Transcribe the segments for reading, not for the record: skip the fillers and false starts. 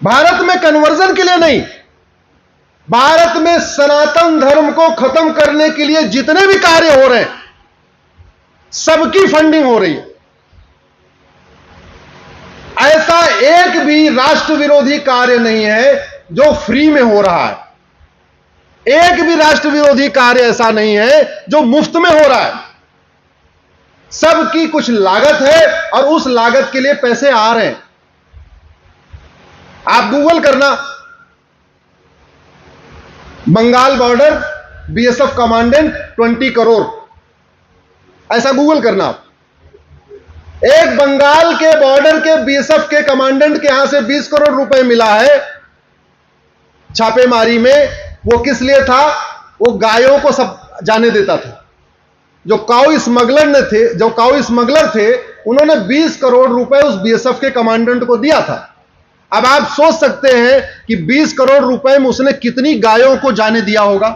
भारत में कन्वर्जन के लिए नहीं, भारत में सनातन धर्म को खत्म करने के लिए जितने भी कार्य हो रहे हैं सबकी फंडिंग हो रही है। ऐसा एक भी राष्ट्र विरोधी कार्य नहीं है जो फ्री में हो रहा है। एक भी राष्ट्र विरोधी कार्य ऐसा नहीं है जो मुफ्त में हो रहा है। सबकी कुछ लागत है और उस लागत के लिए पैसे आ रहे हैं। आप गूगल करना, Bengal border BSF commandant 20 crore, ऐसा गूगल करना आप। एक बंगाल के बॉर्डर के बीएसएफ के कमांडेंट के यहां से 20 करोड़ रुपए मिला है छापेमारी में। वो किस लिए था? वो गायों को सब जाने देता था। जो काऊ स्मगलर थे उन्होंने 20 करोड़ रुपए उस बीएसएफ के कमांडेंट को दिया था। अब आप सोच सकते हैं कि 20 करोड़ रुपए में उसने कितनी गायों को जाने दिया होगा।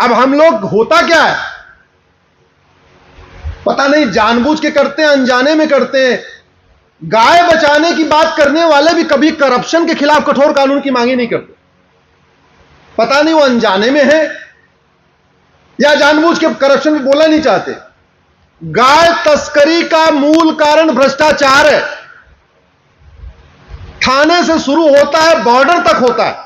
अब हम लोग होता क्या है पता नहीं, जानबूझ के करते हैं, अनजाने में करते हैं। गाय बचाने की बात करने वाले भी कभी करप्शन के खिलाफ कठोर कानून की मांग ही नहीं करते। पता नहीं वो अनजाने में है या जानबूझ के करप्शन में बोलना नहीं चाहते। गाय तस्करी का मूल कारण भ्रष्टाचार है। थाने से शुरू होता है, बॉर्डर तक होता है।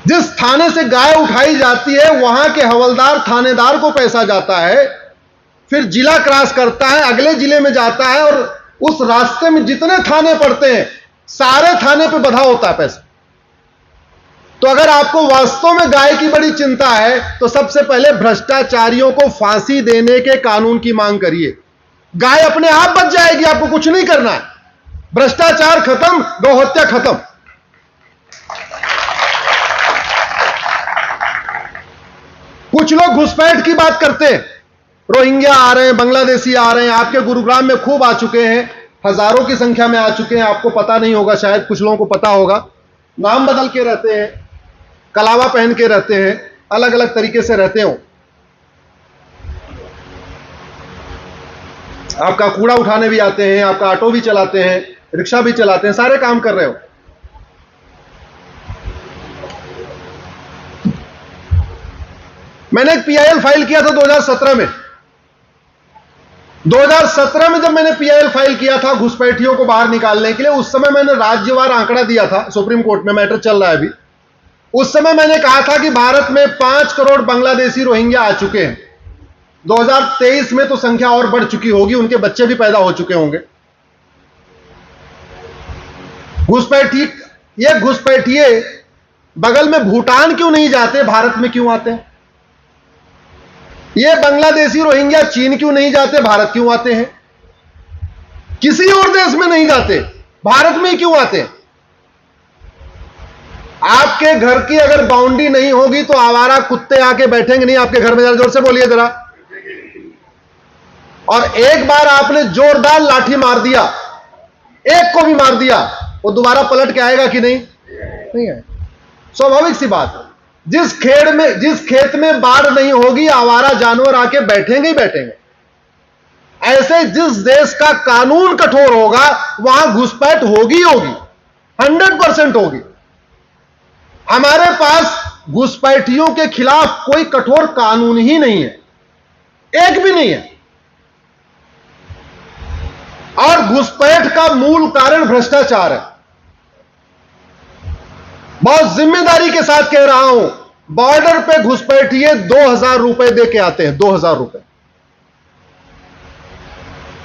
जिस थाने से गाय उठाई जाती है वहां के हवलदार थानेदार को पैसा जाता है, फिर जिला क्रॉस करता है, अगले जिले में जाता है और उस रास्ते में जितने थाने पड़ते हैं सारे थाने पे बधा होता है पैसा। तो अगर आपको वास्तव में गाय की बड़ी चिंता है तो सबसे पहले भ्रष्टाचारियों को फांसी देने के कानून की मांग करिए। गाय अपने आप बच जाएगी, आपको कुछ नहीं करना है। भ्रष्टाचार खत्म, गौहत्या खत्म। कुछ लोग घुसपैठ की बात करते हैं, रोहिंग्या आ रहे हैं, बांग्लादेशी आ रहे हैं। आपके गुरुग्राम में खूब आ चुके हैं, हजारों की संख्या में आ चुके हैं। आपको पता नहीं होगा, शायद कुछ लोगों को पता होगा। नाम बदल के रहते हैं, कलावा पहन के रहते हैं, अलग अलग तरीके से रहते हो। आपका कूड़ा उठाने भी आते हैं, आपका ऑटो भी चलाते हैं, रिक्शा भी चलाते हैं, सारे काम कर रहे हो। मैंने एक पीआईएल फाइल किया था 2017 में। 2017 में जब मैंने पीआईएल फाइल किया था घुसपैठियों को बाहर निकालने के लिए, उस समय मैंने राज्यवार आंकड़ा दिया था। सुप्रीम कोर्ट में मैटर चल रहा है अभी। उस समय मैंने कहा था कि भारत में 5 करोड़ बांग्लादेशी रोहिंग्या आ चुके हैं। 2023 में तो संख्या और बढ़ चुकी होगी, उनके बच्चे भी पैदा हो चुके होंगे। घुसपैठिए बगल में भूटान क्यों नहीं जाते, भारत में क्यों आते हैं? ये बांग्लादेशी रोहिंग्या चीन क्यों नहीं जाते, भारत क्यों आते हैं? किसी और देश में नहीं जाते, भारत में ही क्यों आते हैं? आपके घर की अगर बाउंड्री नहीं होगी तो आवारा कुत्ते आके बैठेंगे नहीं आपके घर में। जरा जोर से बोलिए जरा। और एक बार आपने जोरदार लाठी मार दिया, एक को भी मार दिया, वो दोबारा पलट के आएगा कि नहीं? नहीं है। स्वाभाविक सी बात है। जिस खेत में बाढ़ नहीं होगी आवारा जानवर आके बैठेंगे ही बैठेंगे। ऐसे जिस देश का कानून कठोर होगा वहां घुसपैठ होगी 100% होगी। हमारे पास घुसपैठियों के खिलाफ कोई कठोर कानून ही नहीं है, एक भी नहीं है। और घुसपैठ का मूल कारण भ्रष्टाचार है। बहुत जिम्मेदारी के साथ कह रहा हूं, बॉर्डर पे घुसपैठिए 2000 रुपए दे के आते हैं, 2000 रुपए।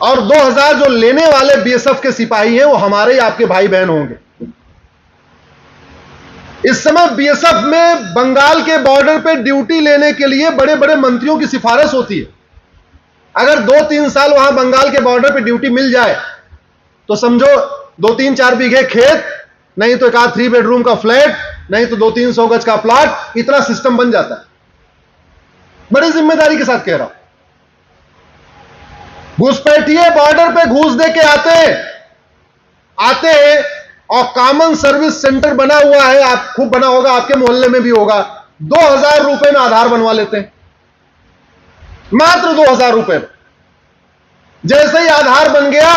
और 2000 जो लेने वाले बीएसएफ के सिपाही हैं वो हमारे ही आपके भाई बहन होंगे। इस समय बीएसएफ में बंगाल के बॉर्डर पे ड्यूटी लेने के लिए बड़े बड़े मंत्रियों की सिफारिश होती है। अगर 2-3 साल वहां बंगाल के बॉर्डर पे ड्यूटी मिल जाए तो समझो 2-3-4 बीघे खेत, नहीं तो एक आध 3 बेडरूम का फ्लैट, नहीं तो 200-300 गज का प्लॉट, इतना सिस्टम बन जाता है। बड़ी जिम्मेदारी के साथ कह रहा हूं। घुसपैठिए बॉर्डर पे घूस दे के आते हैं और कॉमन सर्विस सेंटर बना हुआ है, आप खूब बना होगा, आपके मोहल्ले में भी होगा। 2000 रुपए में आधार बनवा लेते हैं, मात्र 2000 रुपए। जैसे ही आधार बन गया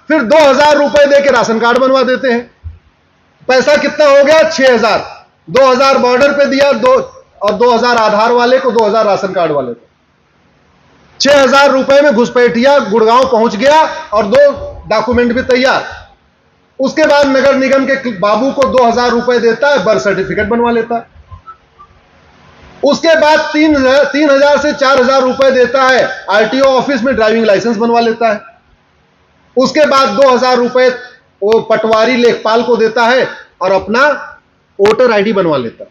फिर 2,000 रुपए दे के राशन कार्ड बनवा देते हैं। पैसा कितना हो गया? 6,000। 2,000 बॉर्डर पे दिया, और 2,000 आधार वाले को, 2,000 राशन कार्ड वाले को। 6,000 रुपए में घुसपैठिया गुड़गांव पहुंच गया और 2 डॉक्यूमेंट भी तैयार। उसके बाद नगर निगम के बाबू को 2,000 रुपए देता है, बर्थ सर्टिफिकेट बनवा लेता है। उसके बाद 3,000 से 4,000 रुपए देता है, आरटीओ ऑफिस में ड्राइविंग लाइसेंस बनवा लेता है। उसके बाद 2,000 रुपए वो पटवारी लेखपाल को देता है और अपना वोटर आईडी बनवा लेता है।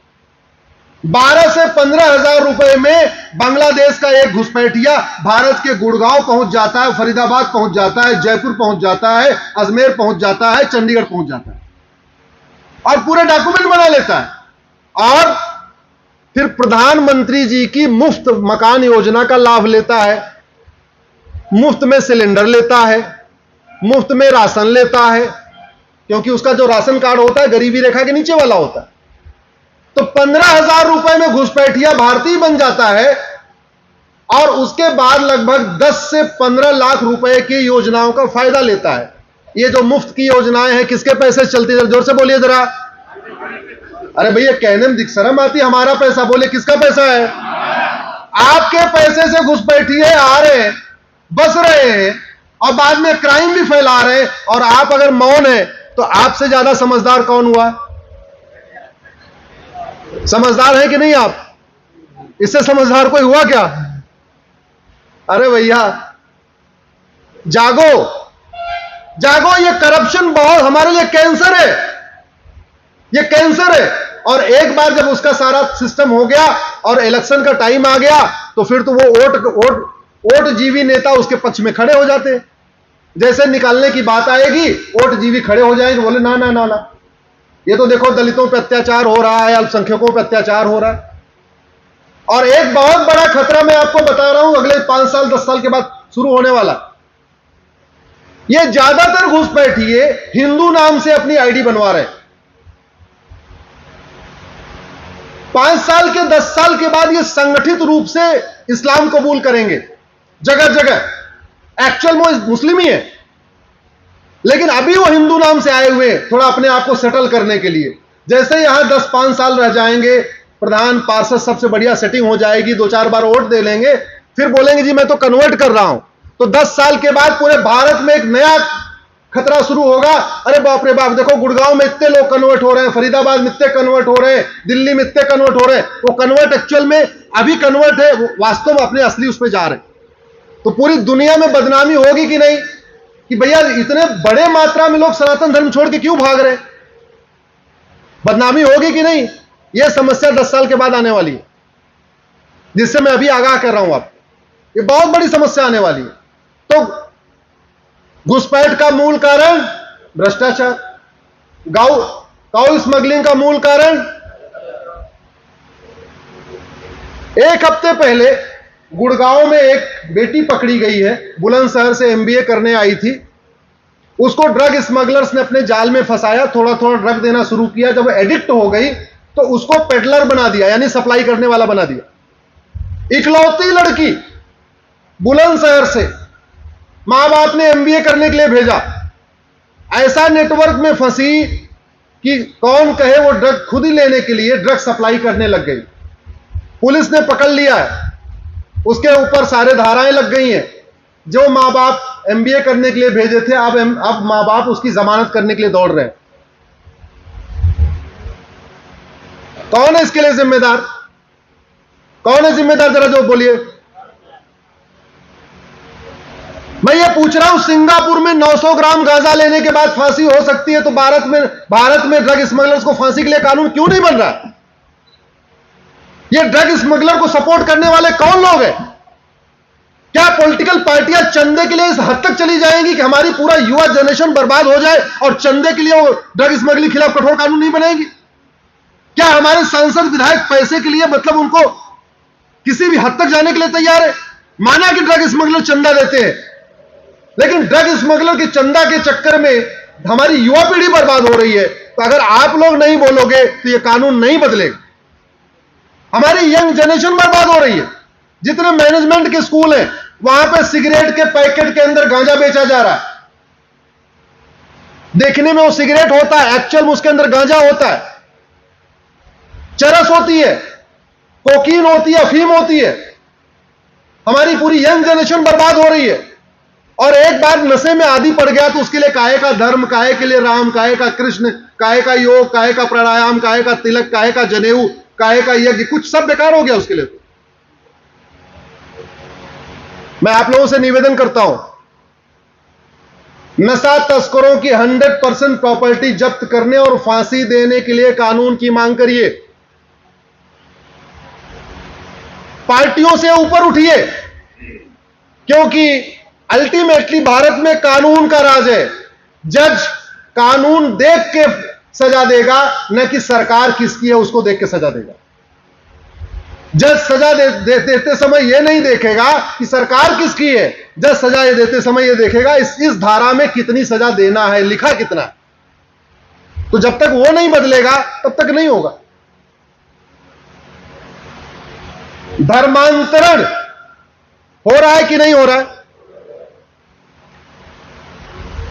12 से 15,000 रुपए में बांग्लादेश का एक घुसपैठिया भारत के गुड़गांव पहुंच जाता है, फरीदाबाद पहुंच जाता है, जयपुर पहुंच जाता है, अजमेर पहुंच जाता है, चंडीगढ़ पहुंच जाता है और पूरे डॉक्यूमेंट बना लेता है। और फिर प्रधानमंत्री जी की मुफ्त मकान योजना का लाभ लेता है, मुफ्त में सिलेंडर लेता है, मुफ्त में राशन लेता है, क्योंकि उसका जो राशन कार्ड होता है गरीबी रेखा के नीचे वाला होता है। तो 15,000 रुपए में घुसपैठिया भारतीय बन जाता है और उसके बाद लगभग 10 से 15 लाख रुपए की योजनाओं का फायदा लेता है। ये जो मुफ्त की योजनाएं हैं किसके पैसे चलती है? जोर से बोलिए जरा। अरे भैया कहने में शर्म आती है, हमारा पैसा। बोले किसका पैसा है? आपके पैसे से घुसपैठिए आ रहे हैं, बस रहे हैं और बाद में क्राइम भी फैला रहे हैं। और आप अगर मौन है तो आपसे ज्यादा समझदार कौन हुआ? समझदार है कि नहीं आप? इससे समझदार कोई हुआ क्या? अरे भैया जागो, जागो। ये करप्शन बहुत हमारे लिए कैंसर है, ये कैंसर है। और एक बार जब उसका सारा सिस्टम हो गया और इलेक्शन का टाइम आ गया तो फिर तो वो वोट जीवी नेता उसके पक्ष में खड़े हो जाते। जैसे निकालने की बात आएगी वोट जीवी खड़े हो जाएंगे, बोले ना ना ना ना, ये तो देखो दलितों पे अत्याचार हो रहा है, अल्पसंख्यकों पे अत्याचार हो रहा है। और एक बहुत बड़ा खतरा मैं आपको बता रहा हूं, अगले 5 साल 10 साल के बाद शुरू होने वाला। ये ज्यादातर घुसपैठिए हिंदू नाम से अपनी आईडी बनवा रहे हैं। 5 साल के 10 साल के बाद ये संगठित रूप से इस्लाम कबूल करेंगे जगह जगह। एक्चुअल में मुस्लिम ही है, लेकिन अभी वो हिंदू नाम से आए हुए हैं थोड़ा अपने आप को सेटल करने के लिए। जैसे यहां 10-5 साल रह जाएंगे, प्रधान पार्षद सबसे बढ़िया सेटिंग हो जाएगी, 2-4 बार वोट दे लेंगे, फिर बोलेंगे जी मैं तो कन्वर्ट कर रहा हूं। तो 10 साल के बाद पूरे भारत में एक नया खतरा शुरू होगा। अरे बाप रे बाप, देखो गुड़गांव में इतने लोग कन्वर्ट हो रहे हैं, फरीदाबाद में इतने कन्वर्ट हो रहे हैं, दिल्ली में इतने कन्वर्ट हो रहे हैं। वो कन्वर्ट एक्चुअल में अभी कन्वर्ट है, वास्तव में अपने असली उस पर जा रहे हैं। तो पूरी दुनिया में बदनामी होगी कि नहीं कि भैया इतने बड़े मात्रा में लोग सनातन धर्म छोड़ के क्यों भाग रहे हैं? बदनामी होगी कि नहीं? यह समस्या 10 साल के बाद आने वाली है, जिससे मैं अभी आगाह कर रहा हूं आपको। ये बहुत बड़ी समस्या आने वाली है। तो घुसपैठ का मूल कारण भ्रष्टाचार, काऊ स्मगलिंग का मूल कारण। एक हफ्ते पहले गुड़गांव में एक बेटी पकड़ी गई है, बुलंदशहर से एमबीए करने आई थी। उसको ड्रग स्मगलर्स ने अपने जाल में फंसाया, थोड़ा थोड़ा ड्रग देना शुरू किया। जब एडिक्ट हो गई तो उसको पेडलर बना दिया, यानी सप्लाई करने वाला बना दिया। इकलौती लड़की बुलंदशहर से मां बाप ने एमबीए करने के लिए भेजा, ऐसा नेटवर्क में फंसी कि कौन कहे वो ड्रग खुद ही लेने के लिए ड्रग सप्लाई करने लग गई। पुलिस ने पकड़ लिया है, उसके ऊपर सारे धाराएं लग गई हैं। जो मां बाप एमबीए करने के लिए भेजे थे, अब मां बाप उसकी जमानत करने के लिए दौड़ रहे हैं। कौन है इसके लिए जिम्मेदार? कौन है जिम्मेदार? जरा जो बोलिए। मैं ये पूछ रहा हूं, सिंगापुर में 900 ग्राम गांजा लेने के बाद फांसी हो सकती है, तो भारत में ड्रग स्मगलर्स को फांसी के लिए कानून क्यों नहीं बन रहा? ये ड्रग स्मगलर को सपोर्ट करने वाले कौन लोग हैं? क्या पॉलिटिकल पार्टियां चंदे के लिए इस हद तक चली जाएंगी कि हमारी पूरा युवा जनरेशन बर्बाद हो जाए और चंदे के लिए वो ड्रग स्मगलिंग के खिलाफ कठोर कानून नहीं बनाएगी? क्या हमारे सांसद विधायक पैसे के लिए मतलब उनको किसी भी हद तक जाने के लिए तैयार है? माना कि ड्रग स्मगलर चंदा देते हैं, लेकिन ड्रग स्मगलर के चंदा के चक्कर में हमारी युवा पीढ़ी बर्बाद हो रही है। तो अगर आप लोग नहीं बोलोगे तो यह कानून नहीं बदलेगा। हमारी यंग जनरेशन बर्बाद हो रही है। जितने मैनेजमेंट के स्कूल हैं वहां पे सिगरेट के पैकेट के अंदर गांजा बेचा जा रहा है। देखने में वो सिगरेट होता है, एक्चुअल में उसके अंदर गांजा होता है, चरस होती है, कोकीन होती है, अफीम होती है। हमारी पूरी यंग जनरेशन बर्बाद हो रही है। और एक बार नशे में आदी पड़ गया तो उसके लिए काहे का धर्म, काहे के लिए राम, काहे का कृष्ण, काहे का योग, काहे का प्राणायाम, काहे का तिलक, काहे का जनेऊ, काहे का यज्ञ, कुछ सब बेकार हो गया उसके लिए। मैं आप लोगों से निवेदन करता हूं, नशा तस्करों की 100% प्रॉपर्टी जब्त करने और फांसी देने के लिए कानून की मांग करिए। पार्टियों से ऊपर उठिए, क्योंकि अल्टीमेटली भारत में कानून का राज है। जज कानून देख के सजा देगा, न कि सरकार किसकी है उसको देख के सजा देगा। जज सजा देते समय यह नहीं देखेगा कि सरकार किसकी है, जज सजा देते समय यह देखेगा इस धारा में कितनी सजा देना है, लिखा कितना है। तो जब तक वो नहीं बदलेगा तब तक नहीं होगा। धर्मांतरण हो रहा है कि नहीं हो रहा है?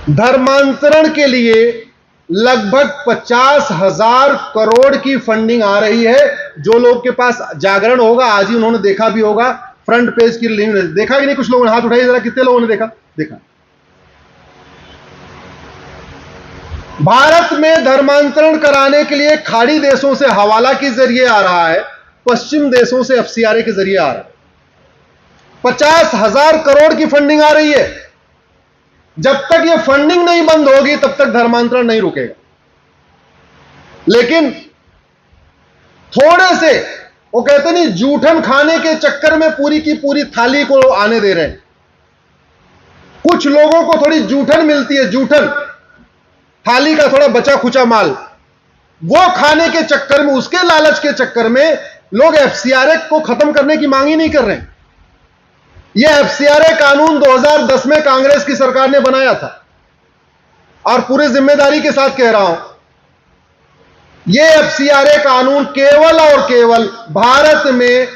धर्मांतरण के लिए लगभग 50,000 करोड़ की फंडिंग आ रही है। जो लोग के पास जागरण होगा, आज ही उन्होंने देखा भी होगा, फ्रंट पेज की लिंक देखा कि नहीं? कुछ लोगों ने हाथ उठाइए जरा, कितने लोगों ने देखा? भारत में धर्मांतरण कराने के लिए खाड़ी देशों से हवाला के जरिए आ रहा है, पश्चिम देशों से एफसीआरए के जरिए आ रहा है। 50,000 करोड़ की फंडिंग आ रही है। जब तक यह फंडिंग नहीं बंद होगी तब तक धर्मांतरण नहीं रुकेगा। लेकिन थोड़े से, वो कहते नहीं, जूठन खाने के चक्कर में पूरी की पूरी थाली को आने दे रहे हैं। कुछ लोगों को थोड़ी जूठन मिलती है, जूठन थाली का थोड़ा बचा खुचा माल, वो खाने के चक्कर में, उसके लालच के चक्कर में लोग एफसीआरए को खत्म करने की मांग ही नहीं कर रहे हैं। यह एफसीआरए कानून 2010 में कांग्रेस की सरकार ने बनाया था, और पूरी जिम्मेदारी के साथ कह रहा हूं, यह एफसीआरए कानून केवल और केवल भारत में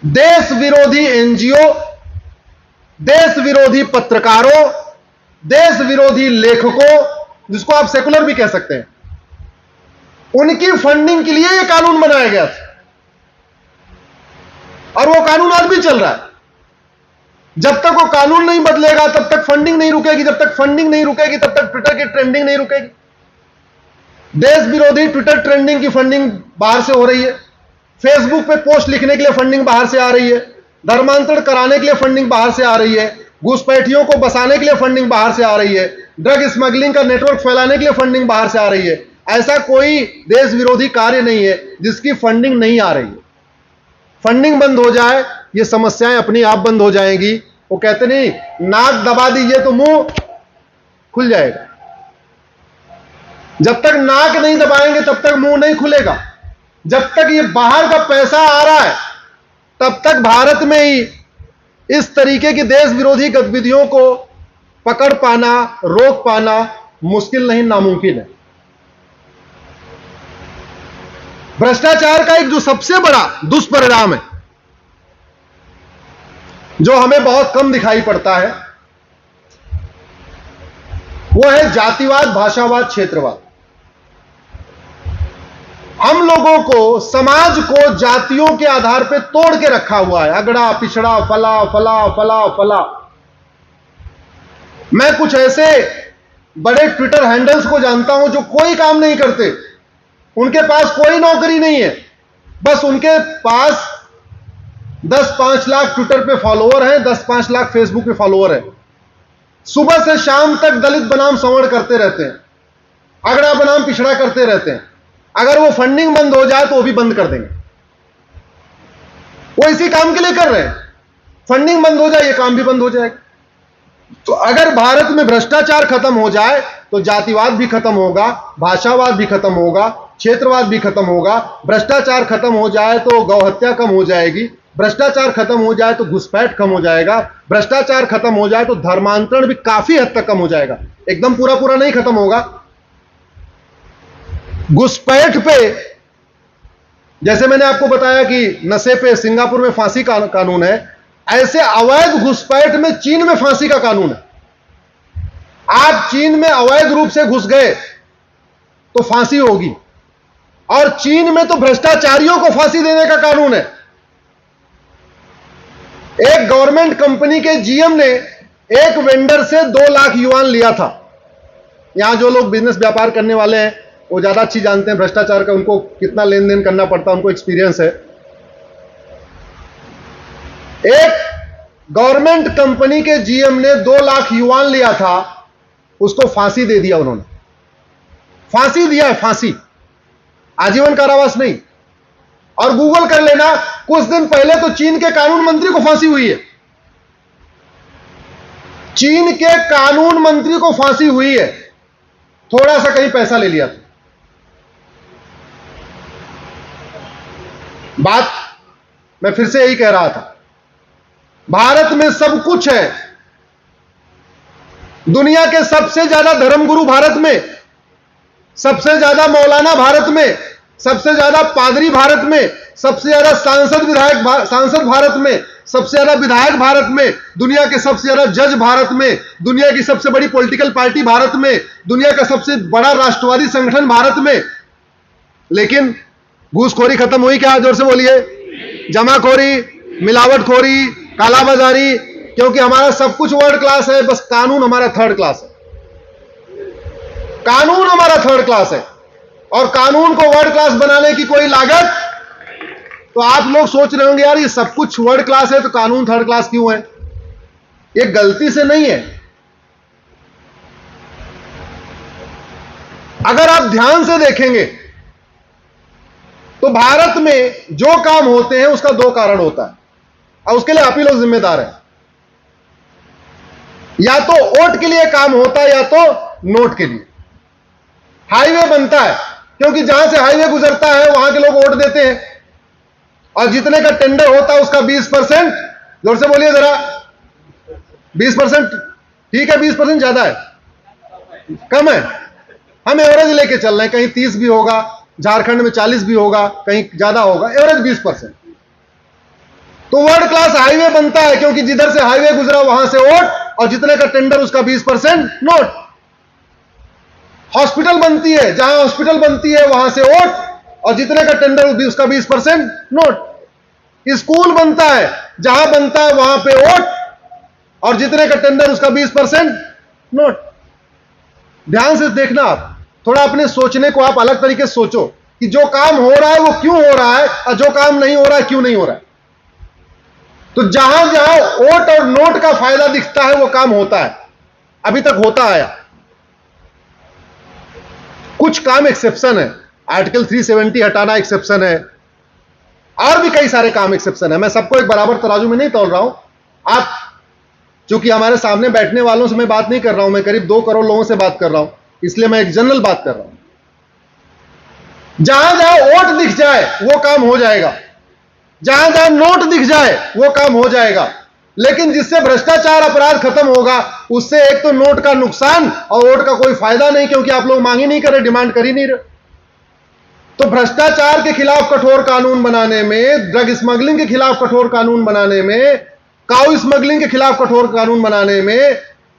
देश विरोधी एनजीओ, देश विरोधी पत्रकारों, देश विरोधी लेखकों, जिसको आप सेकुलर भी कह सकते हैं, उनकी फंडिंग के लिए यह कानून बनाया गया था। और वो कानून आज भी चल रहा है। जब तक वो कानून नहीं बदलेगा तब तक फंडिंग नहीं रुकेगी, जब तक फंडिंग नहीं रुकेगी तब तक ट्विटर की ट्रेंडिंग नहीं रुकेगी। देश विरोधी ट्विटर ट्रेंडिंग की फंडिंग बाहर से हो रही है, फेसबुक पे पोस्ट लिखने के लिए फंडिंग बाहर से आ रही है, धर्मांतरण कराने के लिए फंडिंग बाहर से आ रही है, घुसपैठियों को बसाने के लिए फंडिंग बाहर से आ रही है, ड्रग स्मगलिंग का नेटवर्क फैलाने के लिए फंडिंग बाहर से आ रही है। ऐसा कोई देश विरोधी कार्य नहीं है जिसकी फंडिंग नहीं आ रही है। फंडिंग बंद हो जाए, ये समस्याएं अपनी आप बंद हो जाएंगी। वो कहते नहीं, नाक दबा दीजिए तो मुंह खुल जाएगा। जब तक नाक नहीं दबाएंगे तब तक मुंह नहीं खुलेगा। जब तक ये बाहर का पैसा आ रहा है तब तक भारत में ही इस तरीके की देश विरोधी गतिविधियों को पकड़ पाना, रोक पाना मुश्किल नहीं, नामुमकिन है। भ्रष्टाचार का एक जो सबसे बड़ा दुष्परिणाम है, जो हमें बहुत कम दिखाई पड़ता है, वो है जातिवाद, भाषावाद, क्षेत्रवाद। हम लोगों को, समाज को जातियों के आधार पर तोड़ के रखा हुआ है, अगड़ा पिछड़ा, फला फला फला फला। मैं कुछ ऐसे बड़े ट्विटर हैंडल्स को जानता हूं जो कोई काम नहीं करते, उनके पास कोई नौकरी नहीं है, बस उनके पास 10-5 लाख ट्विटर पे फॉलोअर हैं, 10-5 लाख फेसबुक पे फॉलोअर हैं। सुबह से शाम तक दलित बनाम सवर्ण करते रहते हैं, अगड़ा बनाम पिछड़ा करते रहते हैं। अगर वो फंडिंग बंद हो जाए तो वो भी बंद कर देंगे। वो इसी काम के लिए कर रहे हैं, फंडिंग बंद हो जाए ये काम भी बंद हो जाएगा। तो अगर भारत में भ्रष्टाचार खत्म हो जाए तो जातिवाद भी खत्म होगा, भाषावाद भी खत्म होगा, क्षेत्रवाद भी खत्म होगा। भ्रष्टाचार खत्म हो जाए तो गौहत्या कम हो जाएगी, भ्रष्टाचार खत्म हो जाए तो घुसपैठ कम हो जाएगा, भ्रष्टाचार खत्म हो जाए तो धर्मांतरण भी काफी हद तक कम हो जाएगा। एकदम पूरा पूरा नहीं खत्म होगा। घुसपैठ पे, जैसे मैंने आपको बताया कि नशे पे सिंगापुर में फांसी का कानून है, ऐसे अवैध घुसपैठ में चीन में फांसी का कानून है। आप चीन में अवैध रूप से घुस गए तो फांसी होगी, और चीन में तो भ्रष्टाचारियों को फांसी देने का कानून है। एक गवर्नमेंट कंपनी के जीएम ने एक वेंडर से 2 लाख युआन लिया था। यहां जो लोग बिजनेस व्यापार करने वाले हैं वो ज्यादा अच्छी जानते हैं भ्रष्टाचार का, उनको कितना लेन देन करना पड़ता है, उनको एक्सपीरियंस है। एक गवर्नमेंट कंपनी के जीएम ने 2 लाख युआन लिया था, उसको फांसी दे दिया उन्होंने। फांसी दिया है, फांसी, आजीवन कारावास नहीं। और गूगल कर लेना, कुछ दिन पहले तो चीन के कानून मंत्री को फांसी हुई है। चीन के कानून मंत्री को फांसी हुई है, थोड़ा सा कहीं पैसा ले लिया था। बात मैं फिर से यही कह रहा था, भारत में सब कुछ है। दुनिया के सबसे ज्यादा धर्मगुरु भारत में, सबसे ज्यादा मौलाना भारत में, सबसे ज्यादा पादरी भारत में, सबसे ज्यादा सांसद भारत में, सबसे ज्यादा विधायक भारत में, दुनिया के सबसे ज्यादा जज भारत में, दुनिया की सबसे बड़ी पॉलिटिकल पार्टी भारत में, दुनिया का सबसे बड़ा राष्ट्रवादी संगठन भारत में। लेकिन घूसखोरी खत्म हुई क्या? जोर से बोलिए। जमाखोरी, मिलावटखोरी, कालाबाजारी, क्योंकि हमारा सब कुछ वर्ल्ड क्लास है, बस कानून हमारा थर्ड क्लास है। कानून हमारा थर्ड क्लास है, और कानून को वर्ल्ड क्लास बनाने की कोई लागत, तो आप लोग सोच रहे होंगे यार ये सब कुछ वर्ल्ड क्लास है तो कानून थर्ड क्लास क्यों है? ये गलती से नहीं है। अगर आप ध्यान से देखेंगे तो भारत में जो काम होते हैं उसका 2 कारण होता है, और उसके लिए आप ही लोग जिम्मेदार हैं। या तो वोट के लिए काम होता है, या तो नोट के लिए। हाईवे बनता है क्योंकि जहां से हाईवे गुजरता है वहां के लोग वोट देते हैं, और जितने का टेंडर होता है उसका 20%, जोर से बोलिए जरा, 20%, ठीक है 20% ज्यादा है, कम है? हम एवरेज लेके चल रहे हैं, कहीं 30 भी होगा, झारखंड में 40 भी होगा, कहीं ज्यादा होगा, एवरेज 20%। तो वर्ल्ड क्लास हाईवे बनता है क्योंकि जिधर से हाईवे गुजरा वहां से वोट, और जितने का टेंडर उसका 20% नोट। हॉस्पिटल बनती है, जहां हॉस्पिटल बनती है वहां से वोट, और जितने का टेंडर उसका 20% नोट। स्कूल बनता है, जहां बनता है वहां पे वोट, और जितने का टेंडर उसका 20% नोट। ध्यान से देखना, आप थोड़ा अपने सोचने को आप अलग तरीके से सोचो कि जो काम हो रहा है वो क्यों हो रहा है, और जो काम नहीं हो रहा है क्यों नहीं हो रहा है। तो जहां जहां वोट और नोट का फायदा दिखता है वो काम होता है, अभी तक होता आया। कुछ काम एक्सेप्शन है, आर्टिकल 370 हटाना एक्सेप्शन है, और भी कई सारे काम एक्सेप्शन है। मैं सबको एक बराबर तराजू में नहीं तोल रहा हूं। आप चूंकि हमारे सामने बैठने वालों से मैं बात नहीं कर रहा हूं, मैं करीब 2 करोड़ लोगों से बात कर रहा हूं, इसलिए मैं एक जनरल बात कर रहा हूं। जहां जहां वोट दिख जाए वो काम हो जाएगा, जहां जहां नोट दिख जाए वो काम हो जाएगा। लेकिन जिससे भ्रष्टाचार अपराध खत्म होगा उससे एक तो नोट का नुकसान और वोट का कोई फायदा नहीं, क्योंकि आप लोग मांग ही नहीं कर रहे, डिमांड कर ही नहीं रहे। तो भ्रष्टाचार के खिलाफ कठोर कानून बनाने में, ड्रग स्मगलिंग के खिलाफ कठोर कानून बनाने में, काऊ स्मगलिंग के खिलाफ कठोर कानून बनाने में,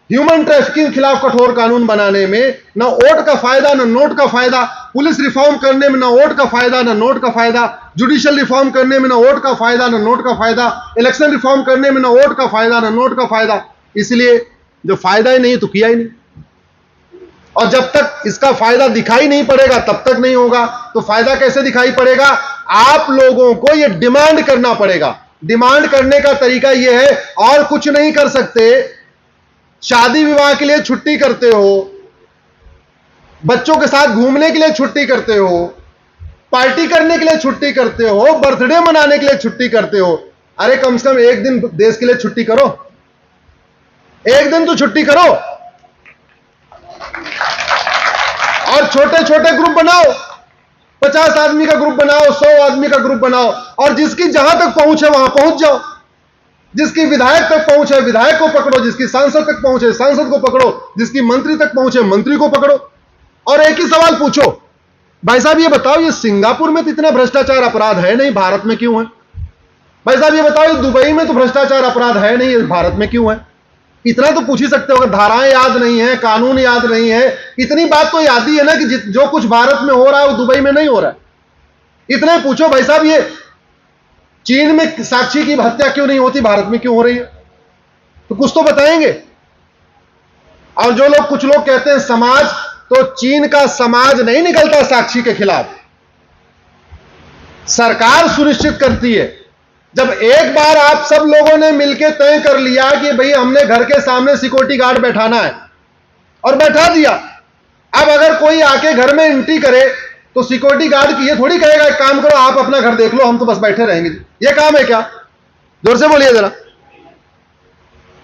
ह्यूमन ट्रैफिकिंग के खिलाफ कठोर कानून बनाने में ना वोट का फायदा ना नोट का फायदा, पुलिस रिफॉर्म करने में ना वोट का फायदा ना नोट का फायदा, जुडिशियल रिफॉर्म करने में ना वोट का फायदा ना नोट का फायदा, इलेक्शन रिफॉर्म करने में ना वोट का फायदा ना नोट का फायदा। इसलिए जो फायदा ही नहीं तो किया ही नहीं, और जब तक इसका फायदा दिखाई नहीं पड़ेगा तब तक नहीं होगा। तो फायदा कैसे दिखाई पड़ेगा? आप लोगों को यह डिमांड करना पड़ेगा। डिमांड करने का तरीका यह है, और कुछ नहीं कर सकते। शादी विवाह के लिए छुट्टी करते हो, बच्चों के साथ घूमने के लिए छुट्टी करते हो, पार्टी करने के लिए छुट्टी करते हो, बर्थडे मनाने के लिए छुट्टी करते हो। अरे कम से कम एक दिन देश के लिए छुट्टी करो, एक दिन तो छुट्टी करो। और छोटे छोटे ग्रुप बनाओ, 50 आदमी का ग्रुप बनाओ, 100 आदमी का ग्रुप बनाओ, और जिसकी जहां तक पहुंच है वहां पहुंच जाओ। जिसकी विधायक तक पहुंच है विधायक को पकड़ो, जिसकी सांसद तक पहुंचे सांसद को पकड़ो, जिसकी मंत्री तक पहुंचे मंत्री को पकड़ो। और एक ही सवाल पूछो, भाई साहब ये बताओ, ये सिंगापुर में तो इतना भ्रष्टाचार अपराध है नहीं, भारत में क्यों है? भाई साहब ये बताओ, दुबई में तो भ्रष्टाचार अपराध है नहीं, भारत में क्यों है? इतना तो पूछ ही सकते हो, अगर धाराएं याद नहीं है, कानून याद नहीं है, इतनी बात तो याद ही है ना कि जो कुछ भारत में हो रहा है वो दुबई में नहीं हो रहा है। इतना ही पूछो भाई साहब, ये चीन में साक्षी की हत्या क्यों नहीं होती, भारत में क्यों हो रही है? तो कुछ तो बताएंगे। और जो लोग, कुछ लोग कहते हैं समाज, तो चीन का समाज नहीं निकलता साक्षी के खिलाफ, सरकार सुनिश्चित करती है। जब एक बार आप सब लोगों ने मिलकर तय कर लिया कि भाई हमने घर के सामने सिक्योरिटी गार्ड बैठाना है और बैठा दिया, अब अगर कोई आके घर में एंट्री करे तो सिक्योरिटी गार्ड की ये थोड़ी कहेगा एक काम करो आप अपना घर देख लो, हम तो बस बैठे रहेंगे। ये काम है क्या? जोर से बोलिए जरा,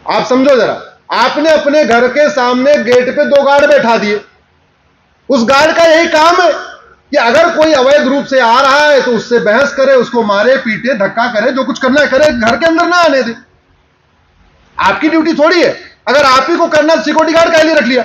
आप समझो जरा। आपने अपने घर के सामने गेट पे 2 गार्ड बैठा दिए, उस गार्ड का यही काम है कि अगर कोई अवैध रूप से आ रहा है तो उससे बहस करे, उसको मारे पीटे, धक्का करे, जो कुछ करना है करे, घर के अंदर ना आने दे। आपकी ड्यूटी थोड़ी है। अगर आप ही को करना, सिक्योरिटी गार्ड का लिए रख लिया।